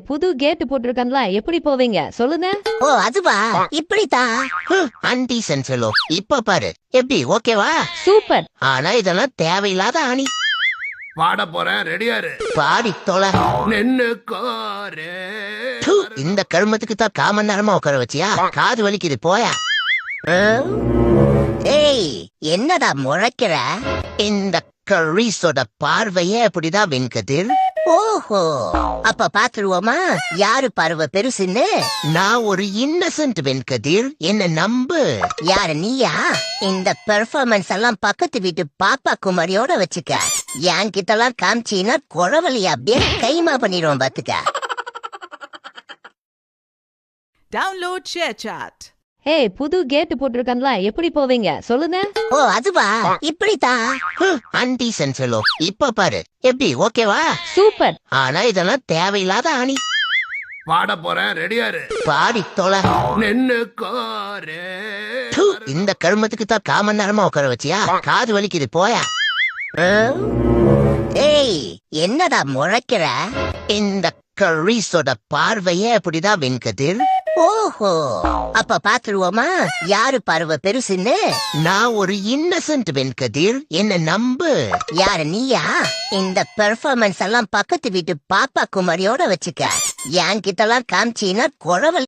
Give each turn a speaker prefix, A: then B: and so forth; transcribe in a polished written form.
A: புது கேட் போட்டிருக்கல, எப்படி போவீங்க சொல்லுங்க.
B: ஓ அதுவா, இப்படித்தான்.
C: அன்டீசன்ட் ஃபெலோ. இப்ப பாரு எப்படி, ஓகேவா?
A: சூப்பர்.
C: ஆனா இதெல்லாம் தேவையில்லாத ஆணி.
D: பாட போறேன், ரெடியாரு.
C: பாடி தொலை.
D: நின்னுக்காரே.
C: இந்த கருமத்துக்கு தான் காமன் நேரமா உட்கார வச்சியா? காது வலிக்குது, போயா.
B: ஏய், என்னடா முறைக்கிற?
C: இந்த கரீஸோட பார்வையே அப்படிதான் வெண்கதிர்.
B: ஓஹோ, அப்ப பாத்துருவோமா யாரு பருவ பெருசுன்னு?
C: நான் ஒரு இன்னசென்ட் வெண்கதிர், என்ன நம்பு.
B: யாரு, நீயா? இந்த பெர்ஃபார்மன்ஸ் எல்லாம் பக்கத்து வீட்டு பாப்பா குமாரியோட வச்சுக்க. என் கிட்டலாம் காமிச்சீனா குறவழி அப்படியே கைமா பண்ணிடுவோம் பாத்துக்க.
E: Download ShareChat.
A: புது கேட் போட்டிருக்கல, எப்படி போவீங்க சொல்லுங்க.
B: ஓ அதுவா, இப்படித்தான்.
C: அன்டீசன்ட் ஃபெலோ. இப்ப பாரு எப்படி, ஓகேவா?
A: சூப்பர்.
C: ஆனா இதெல்லாம் தேவையில்லாத ஆணி.
D: பாட போறேன், ரெடியாரு.
C: பாடி தொலை.
D: நின்னுக்காரே.
C: இந்த கருமத்துக்கு தான் காமன் நேரமா உட்கார வச்சியா? காது வலிக்குது, போயா.
B: ஏய், என்னடா முறைக்கிற?
C: இந்த கரீஸோட பார்வையே அப்படிதான் வெண்கதிர்.
B: ஓஹோ, அப்ப பாத்துருவோமா யாரு பருவ பெருசுன்னு?
C: நான் ஒரு இன்னசென்ட் வெண்கதிர், என்ன நம்பு.
B: யாரு, நீயா? இந்த பெர்ஃபார்மன்ஸ் எல்லாம் பக்கத்து வீட்டு பாப்பா குமாரியோட வச்சுக்க. என் கிட்டலாம் காமிச்சீனா குறவழி